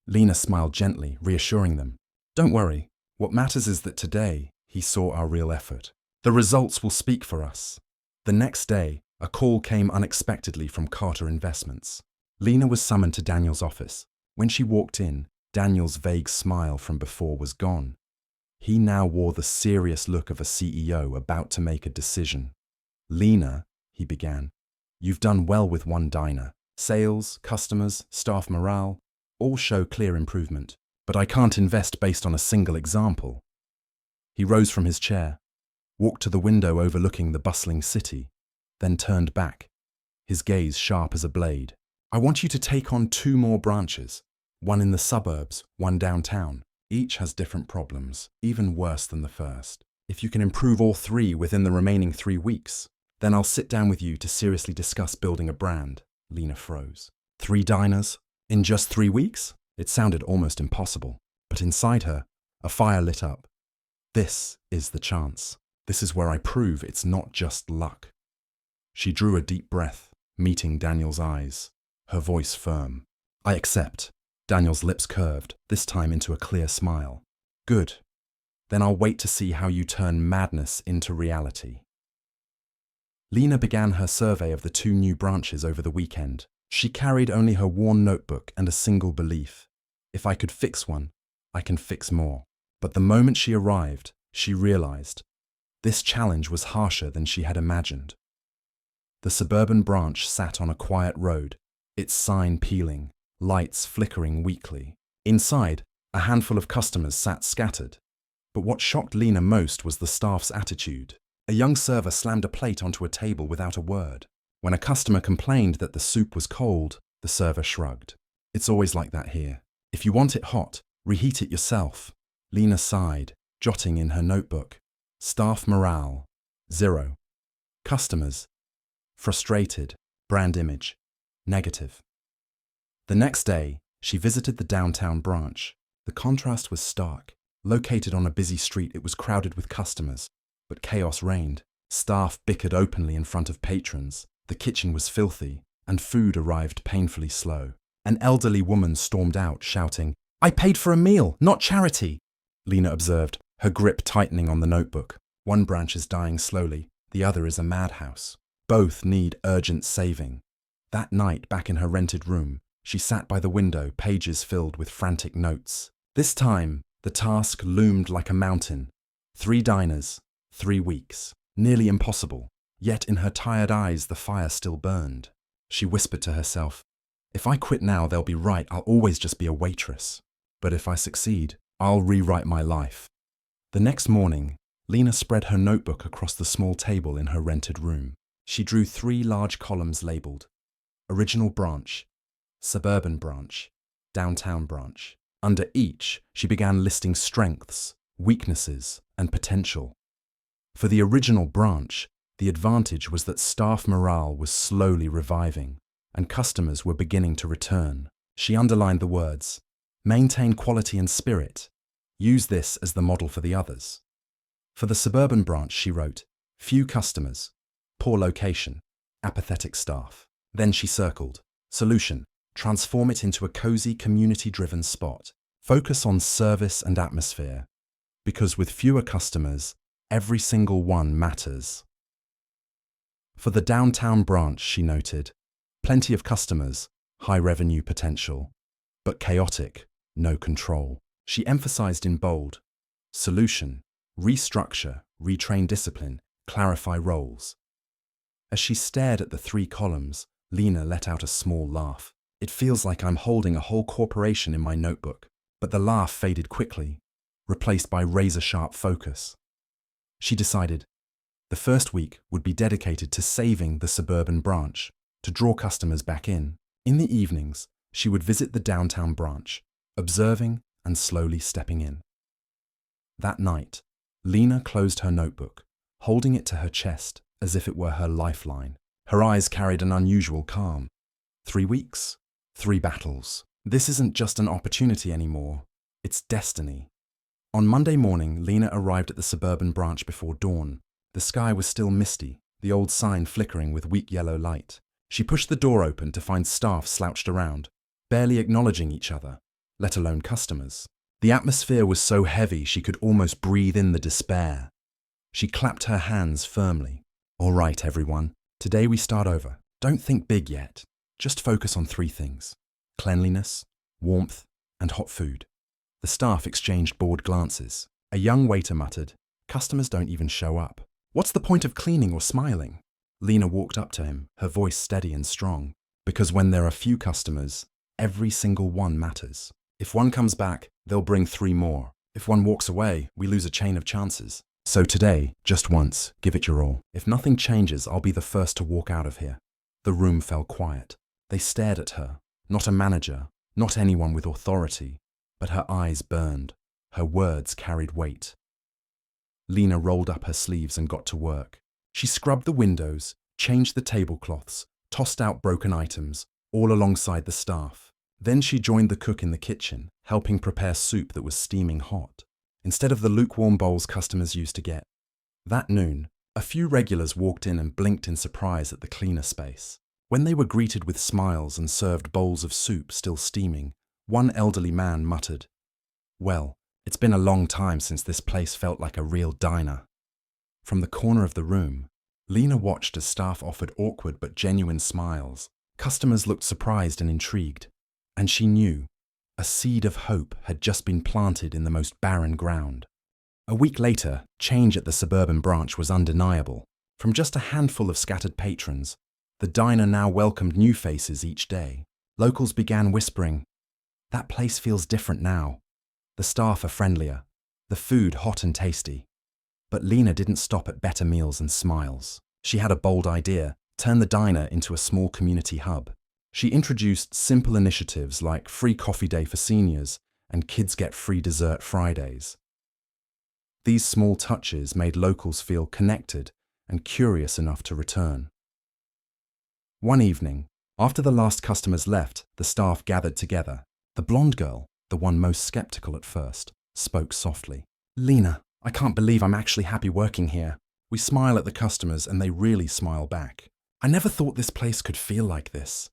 Lena smiled gently, reassuring them. "Don't worry. What matters is that today, he saw our real effort. The results will speak for us." The next day, a call came unexpectedly from Carter Investments. Lena was summoned to Daniel's office. When she walked in, Daniel's vague smile from before was gone. He now wore the serious look of a CEO about to make a decision. "Lena," he began, "you've done well with one diner. Sales, customers, staff morale, all show clear improvement. But I can't invest based on a single example." He rose from his chair, walked to the window overlooking the bustling city, then turned back, his gaze sharp as a blade. "I want you to take on 2 more branches, one in the suburbs, one downtown. Each has different problems, even worse than the first. If you can improve all 3 within the remaining 3 weeks, then I'll sit down with you to seriously discuss building a brand." Lena froze. 3 diners? In just 3 weeks? It sounded almost impossible. But inside her, a fire lit up. This is the chance. This is where I prove it's not just luck. She drew a deep breath, meeting Daniel's eyes, her voice firm. "I accept." Daniel's lips curved, this time into a clear smile. "Good. Then I'll wait to see how you turn madness into reality." Lena began her survey of the 2 new branches over the weekend. She carried only her worn notebook and a single belief. If I could fix one, I can fix more. But the moment she arrived, she realized this challenge was harsher than she had imagined. The suburban branch sat on a quiet road, its sign peeling, lights flickering weakly. Inside, a handful of customers sat scattered, But what shocked Lena most was the staff's attitude. A young server slammed a plate onto a table without a word. When a customer complained that the soup was cold, the server shrugged. "It's always like that here. If you want it hot, reheat it yourself." Lena sighed, jotting in her notebook. Staff morale, 0. Customers, frustrated. Brand image, negative. The next day, she visited the downtown branch. The contrast was stark. Located on a busy street, it was crowded with customers, but chaos reigned. Staff bickered openly in front of patrons. The kitchen was filthy, and food arrived painfully slow. An elderly woman stormed out, shouting, "I paid for a meal, not charity!" Lena observed, her grip tightening on the notebook. One branch is dying slowly, the other is a madhouse. Both need urgent saving. That night, back in her rented room, she sat by the window, pages filled with frantic notes. This time, the task loomed like a mountain. 3 diners, 3 weeks. Nearly impossible. Yet in her tired eyes, the fire still burned. She whispered to herself, "If I quit now, they'll be right. I'll always just be a waitress. But if I succeed, I'll rewrite my life." The next morning, Lena spread her notebook across the small table in her rented room. She drew 3 large columns labeled Original Branch, Suburban Branch, Downtown Branch. Under each, she began listing strengths, weaknesses, and potential. For the original branch, the advantage was that staff morale was slowly reviving, and customers were beginning to return. She underlined the words, "Maintain quality and spirit. Use this as the model for the others." For the suburban branch, she wrote, "Few customers, poor location, apathetic staff." Then she circled, "Solution. Transform it into a cozy, community-driven spot. Focus on service and atmosphere. Because with fewer customers, every single one matters." For the downtown branch, she noted, "Plenty of customers, high revenue potential, but chaotic, no control." She emphasized in bold, "Solution. Restructure, retrain discipline, clarify roles." As she stared at the 3 columns, Lena let out a small laugh. "It feels like I'm holding a whole corporation in my notebook." But the laugh faded quickly, replaced by razor-sharp focus. She decided the first week would be dedicated to saving the suburban branch, to draw customers back in. In the evenings, she would visit the downtown branch, observing and slowly stepping in. That night, Lena closed her notebook, holding it to her chest as if it were her lifeline. Her eyes carried an unusual calm. 3 weeks, 3 battles. This isn't just an opportunity anymore, it's destiny. On Monday morning, Lena arrived at the suburban branch before dawn. The sky was still misty, the old sign flickering with weak yellow light. She pushed the door open to find staff slouched around, barely acknowledging each other, let alone customers. The atmosphere was so heavy she could almost breathe in the despair. She clapped her hands firmly. "All right, everyone. Today we start over. Don't think big yet. Just focus on 3 things. Cleanliness, warmth, and hot food." The staff exchanged bored glances. A young waiter muttered, "Customers don't even show up. What's the point of cleaning or smiling?" Lena walked up to him, her voice steady and strong. "Because when there are few customers, every single one matters. If one comes back, they'll bring 3 more. If one walks away, we lose a chain of chances. So today, just once, give it your all. If nothing changes, I'll be the first to walk out of here." The room fell quiet. They stared at her, not a manager, not anyone with authority, but her eyes burned. Her words carried weight. Lena rolled up her sleeves and got to work. She scrubbed the windows, changed the tablecloths, tossed out broken items, all alongside the staff. Then she joined the cook in the kitchen, helping prepare soup that was steaming hot, instead of the lukewarm bowls customers used to get. That noon, a few regulars walked in and blinked in surprise at the cleaner space. When they were greeted with smiles and served bowls of soup still steaming, one elderly man muttered, "Well, it's been a long time since this place felt like a real diner." From the corner of the room, Lena watched as staff offered awkward but genuine smiles. Customers looked surprised and intrigued, and she knew a seed of hope had just been planted in the most barren ground. A week later, change at the suburban branch was undeniable. From just a handful of scattered patrons, the diner now welcomed new faces each day. Locals began whispering, "That place feels different now. The staff are friendlier. the food hot and tasty. But Lena didn't stop at better meals and smiles. She had a bold idea: turn the diner into a small community hub. She introduced simple initiatives like free coffee day for seniors and kids get free dessert Fridays. These small touches made locals feel connected and curious enough to return. One evening, after the last customers left, the staff gathered together. The blonde girl, the one most skeptical at first, spoke softly. "Lena, I can't believe I'm actually happy working here. We smile at the customers and they really smile back. I never thought this place could feel like this."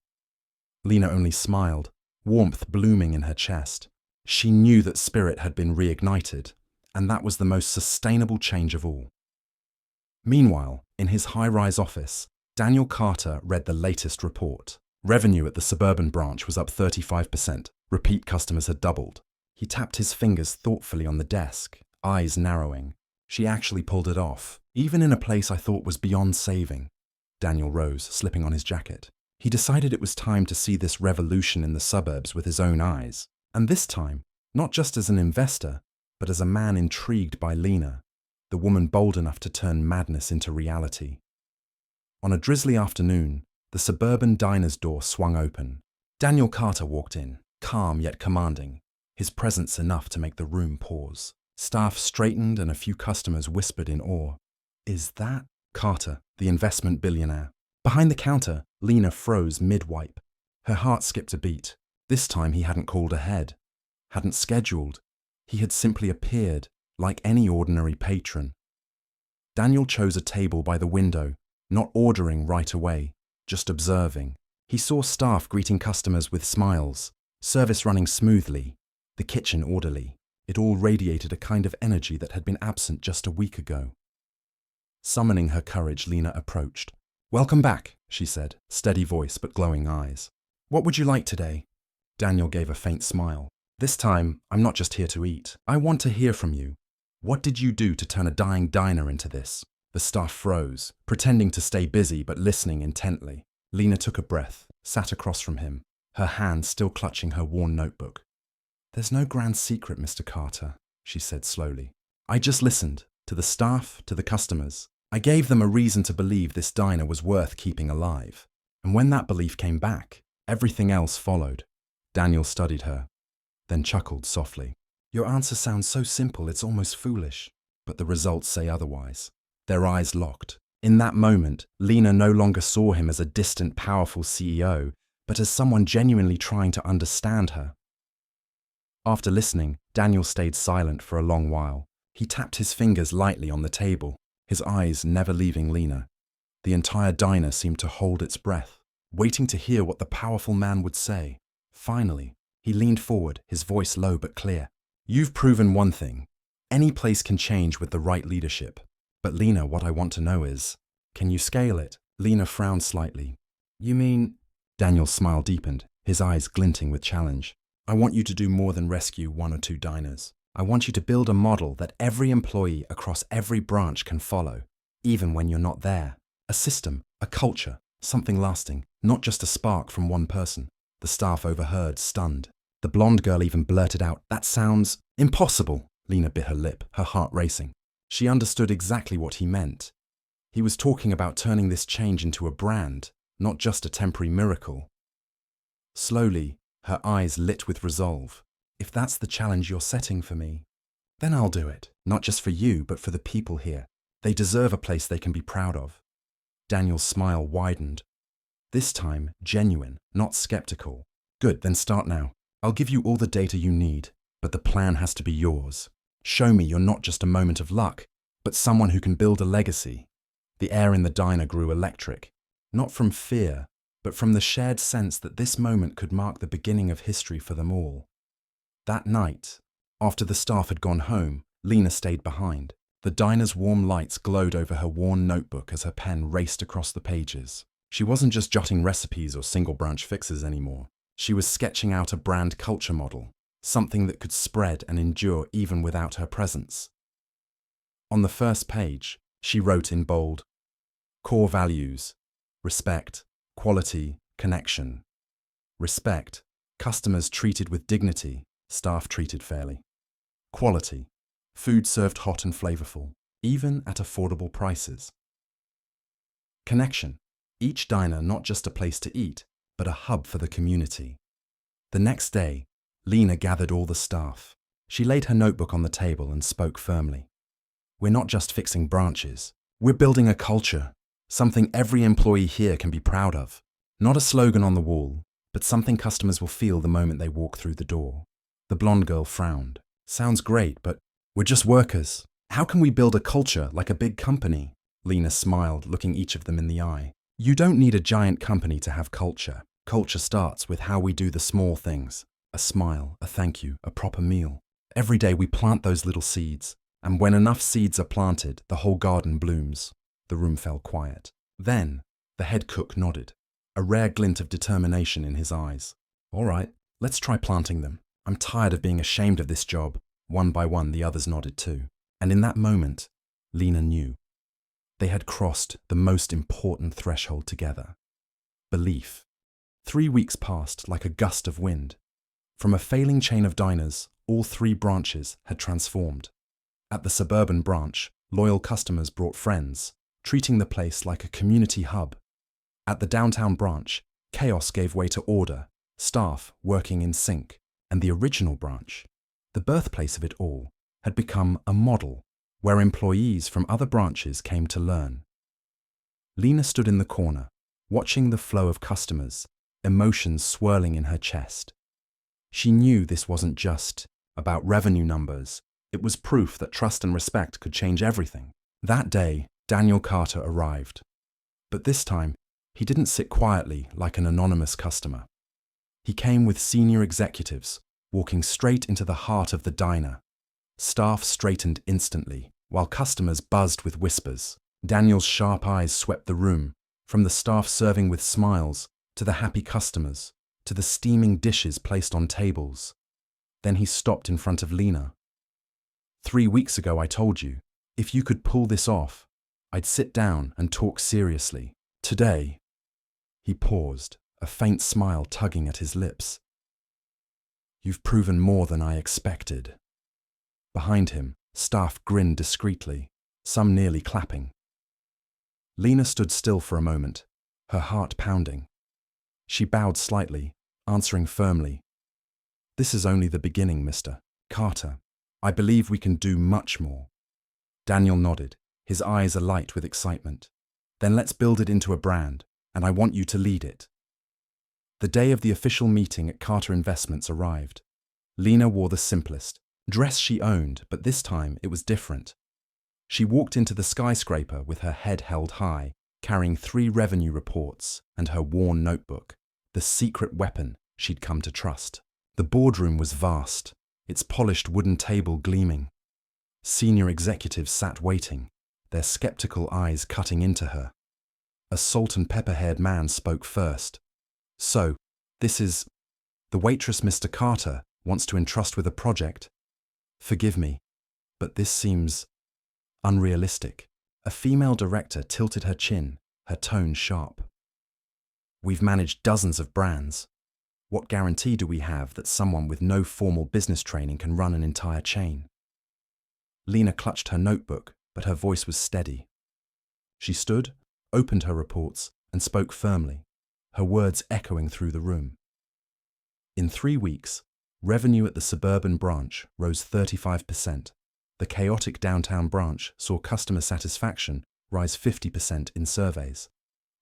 Lena only smiled, warmth blooming in her chest. She knew that spirit had been reignited, and that was the most sustainable change of all. Meanwhile, in his high-rise office, Daniel Carter read the latest report. Revenue at the suburban branch was up 35%. Repeat customers had doubled. He tapped his fingers thoughtfully on the desk, eyes narrowing. "She actually pulled it off, even in a place I thought was beyond saving." Daniel rose, slipping on his jacket. He decided it was time to see this revolution in the suburbs with his own eyes. And this time, not just as an investor, but as a man intrigued by Lena, the woman bold enough to turn madness into reality. On a drizzly afternoon, the suburban diner's door swung open. Daniel Carter walked in, calm yet commanding, his presence enough to make the room pause. Staff straightened and a few customers whispered in awe. "Is that Carter, the investment billionaire?" Behind the counter, Lena froze mid-wipe. Her heart skipped a beat. This time he hadn't called ahead, hadn't scheduled. He had simply appeared, like any ordinary patron. Daniel chose a table by the window, not ordering right away, just observing. He saw staff greeting customers with smiles, service running smoothly, the kitchen orderly. It all radiated a kind of energy that had been absent just a week ago. Summoning her courage, Lena approached. "Welcome back," she said, steady voice but glowing eyes. "What would you like today?" Daniel gave a faint smile. "This time, I'm not just here to eat. I want to hear from you. What did you do to turn a dying diner into this?" The staff froze, pretending to stay busy but listening intently. Lena took a breath, sat across from him, her hand still clutching her worn notebook. "There's no grand secret, Mr. Carter," she said slowly. "I just listened, to the staff, to the customers. I gave them a reason to believe this diner was worth keeping alive. And when that belief came back, everything else followed." Daniel studied her, then chuckled softly. "Your answer sounds so simple it's almost foolish, but the results say otherwise." Their eyes locked. In that moment, Lena no longer saw him as a distant, powerful CEO, but as someone genuinely trying to understand her. After listening, Daniel stayed silent for a long while. He tapped his fingers lightly on the table, his eyes never leaving Lena. The entire diner seemed to hold its breath, waiting to hear what the powerful man would say. Finally, he leaned forward, his voice low but clear. "You've proven one thing. Any place can change with the right leadership. But Lena, what I want to know is, can you scale it?" Lena frowned slightly. "You mean?" Daniel's smile deepened, his eyes glinting with challenge. "I want you to do more than rescue one or two diners. I want you to build a model that every employee across every branch can follow, even when you're not there. A system, a culture, something lasting, not just a spark from one person." The staff overheard, stunned. The blonde girl even blurted out, "That sounds impossible." Lena bit her lip, her heart racing. She understood exactly what he meant. He was talking about turning this change into a brand, not just a temporary miracle. Slowly, her eyes lit with resolve. "If that's the challenge you're setting for me, then I'll do it. Not just for you, but for the people here. They deserve a place they can be proud of." Daniel's smile widened. This time, genuine, not skeptical. "Good, then start now. I'll give you all the data you need, but the plan has to be yours. Show me you're not just a moment of luck, but someone who can build a legacy." The air in the diner grew electric, not from fear, but from the shared sense that this moment could mark the beginning of history for them all. That night, after the staff had gone home, Lena stayed behind. The diner's warm lights glowed over her worn notebook as her pen raced across the pages. She wasn't just jotting recipes or single-branch fixes anymore. She was sketching out a brand culture model, something that could spread and endure even without her presence. On the first page, she wrote in bold, "Core values: respect, quality, connection. Respect: customers treated with dignity, staff treated fairly. Quality: Food served hot and flavorful, even at affordable prices. Connection. Each diner not just a place to eat, but a hub for the community. The next day, Lena gathered all the staff. She laid her notebook on the table and spoke firmly. We're not just fixing branches. We're building a culture, something every employee here can be proud of. Not a slogan on the wall, but something customers will feel the moment they walk through the door. The blonde girl frowned. Sounds great, but we're just workers. How can we build a culture like a big company? Lena smiled, looking each of them in the eye. You don't need a giant company to have culture. Culture starts with how we do the small things. A smile, a thank you, a proper meal. Every day we plant those little seeds, and when enough seeds are planted, the whole garden blooms. The room fell quiet. Then, the head cook nodded, a rare glint of determination in his eyes. All right, let's try planting them. I'm tired of being ashamed of this job. One by one, the others nodded too. And in that moment, Lena knew. They had crossed the most important threshold together. Belief. 3 weeks passed like a gust of wind. From a failing chain of diners, all 3 branches had transformed. At the suburban branch, loyal customers brought friends, treating the place like a community hub. At the downtown branch, chaos gave way to order, staff working in sync, and the original branch, the birthplace of it all, had become a model where employees from other branches came to learn. Lena stood in the corner, watching the flow of customers, emotions swirling in her chest. She knew this wasn't just about revenue numbers. It was proof that trust and respect could change everything. That day, Daniel Carter arrived. But this time, he didn't sit quietly like an anonymous customer. He came with senior executives, walking straight into the heart of the diner. Staff straightened instantly, while customers buzzed with whispers. Daniel's sharp eyes swept the room, from the staff serving with smiles, to the happy customers, to the steaming dishes placed on tables. Then he stopped in front of Lena. 3 weeks ago I told you, if you could pull this off, I'd sit down and talk seriously. Today, he paused, a faint smile tugging at his lips. You've proven more than I expected. Behind him, staff grinned discreetly, some nearly clapping. Lena stood still for a moment, her heart pounding. She bowed slightly, answering firmly, This is only the beginning, Mr. Carter. I believe we can do much more. Daniel nodded, his eyes alight with excitement. Then let's build it into a brand, and I want you to lead it. The day of the official meeting at Carter Investments arrived. Lena wore the simplest dress she owned, but this time it was different. She walked into the skyscraper with her head held high, carrying 3 revenue reports and her worn notebook, the secret weapon she'd come to trust. The boardroom was vast, its polished wooden table gleaming. Senior executives sat waiting, their skeptical eyes cutting into her. A salt and pepper-haired man spoke first. So, this is... The waitress Mr. Carter wants to entrust with a project. Forgive me, but this seems unrealistic. A female director tilted her chin, her tone sharp. We've managed dozens of brands. What guarantee do we have that someone with no formal business training can run an entire chain? Lena clutched her notebook, but her voice was steady. She stood, opened her reports, and spoke firmly, her words echoing through the room. In 3 weeks, revenue at the suburban branch rose 35%. The chaotic downtown branch saw customer satisfaction rise 50% in surveys.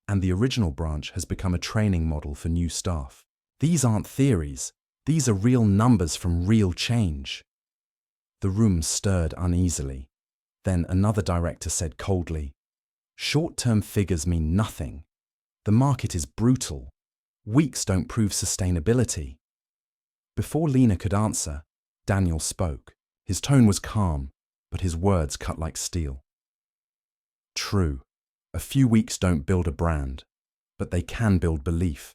And the original branch has become a training model for new staff. These aren't theories. These are real numbers from real change. The room stirred uneasily. Then another director said coldly, Short-term figures mean nothing. The market is brutal. Weeks don't prove sustainability. Before Lena could answer, Daniel spoke. His tone was calm, but his words cut like steel. True, a few weeks don't build a brand, but they can build belief.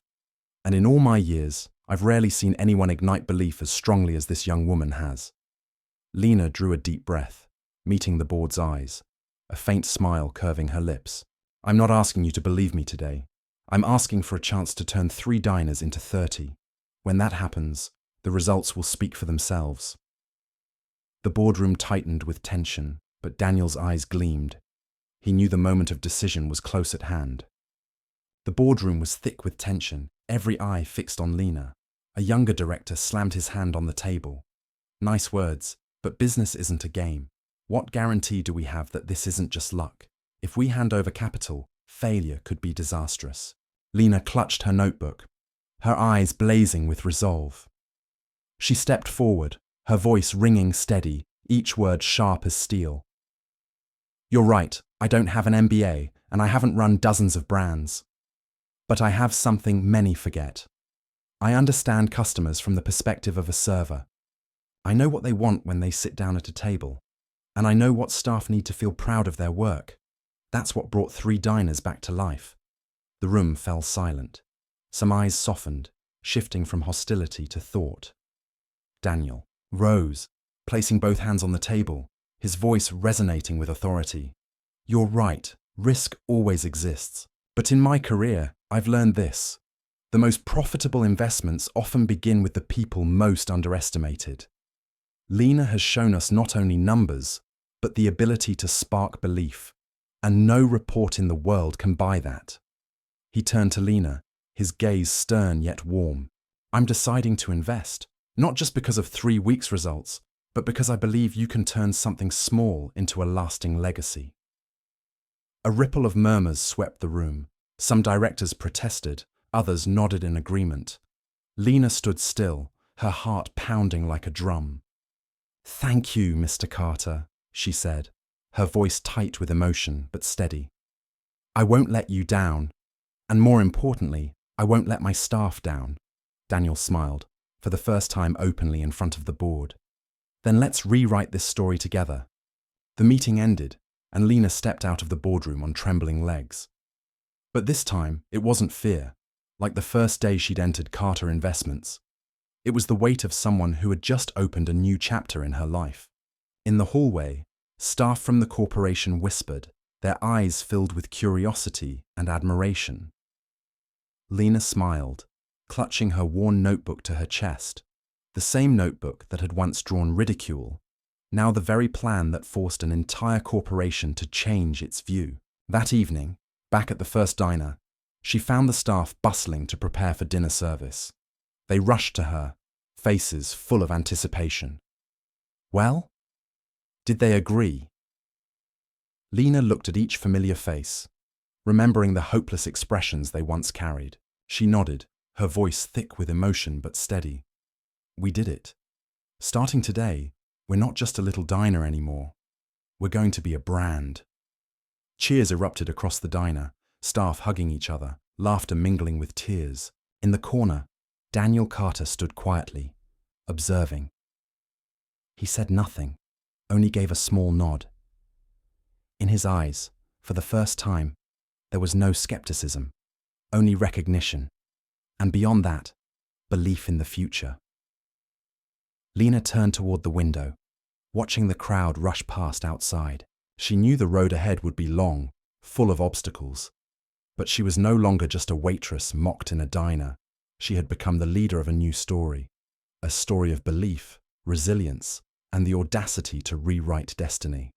And in all my years, I've rarely seen anyone ignite belief as strongly as this young woman has. Lena drew a deep breath, meeting the board's eyes, a faint smile curving her lips. I'm not asking you to believe me today. I'm asking for a chance to turn 3 diners into 30. When that happens, the results will speak for themselves. The boardroom tightened with tension, but Daniel's eyes gleamed. He knew the moment of decision was close at hand. The boardroom was thick with tension, every eye fixed on Lena. A younger director slammed his hand on the table. Nice words, but business isn't a game. What guarantee do we have that this isn't just luck? If we hand over capital, failure could be disastrous. Lena clutched her notebook, her eyes blazing with resolve. She stepped forward, her voice ringing steady, each word sharp as steel. You're right, I don't have an MBA, and I haven't run dozens of brands. But I have something many forget. I understand customers from the perspective of a server. I know what they want when they sit down at a table, and I know what staff need to feel proud of their work. That's what brought 3 diners back to life. The room fell silent. Some eyes softened, shifting from hostility to thought. Daniel rose, placing both hands on the table, his voice resonating with authority. You're right, risk always exists. But in my career, I've learned this. The most profitable investments often begin with the people most underestimated. Lena has shown us not only numbers, but the ability to spark belief, and no report in the world can buy that. He turned to Lena, his gaze stern yet warm. I'm deciding to invest, not just because of 3 weeks' results, but because I believe you can turn something small into a lasting legacy. A ripple of murmurs swept the room. Some directors protested, others nodded in agreement. Lena stood still, her heart pounding like a drum. Thank you, Mr. Carter, she said, her voice tight with emotion but steady. I won't let you down, and more importantly, I won't let my staff down. Daniel smiled, for the first time openly in front of the board. Then let's rewrite this story together. The meeting ended, and Lena stepped out of the boardroom on trembling legs. But this time, it wasn't fear, like the first day she'd entered Carter Investments. It was the weight of someone who had just opened a new chapter in her life. In the hallway, staff from the corporation whispered, their eyes filled with curiosity and admiration. Lena smiled, clutching her worn notebook to her chest, the same notebook that had once drawn ridicule, now the very plan that forced an entire corporation to change its view. That evening, back at the first diner, she found the staff bustling to prepare for dinner service. They rushed to her, faces full of anticipation. Well? Did they agree? Lena looked at each familiar face, remembering the hopeless expressions they once carried. She nodded, her voice thick with emotion but steady. We did it. Starting today, we're not just a little diner anymore. We're going to be a brand. Cheers erupted across the diner, staff hugging each other, laughter mingling with tears. In the corner, Daniel Carter stood quietly, observing. He said nothing, only gave a small nod. In his eyes, for the first time, there was no skepticism, only recognition, and beyond that, belief in the future. Lena turned toward the window, watching the crowd rush past outside. She knew the road ahead would be long, full of obstacles, but she was no longer just a waitress mocked in a diner. She had become the leader of a new story, a story of belief, resilience, and the audacity to rewrite destiny.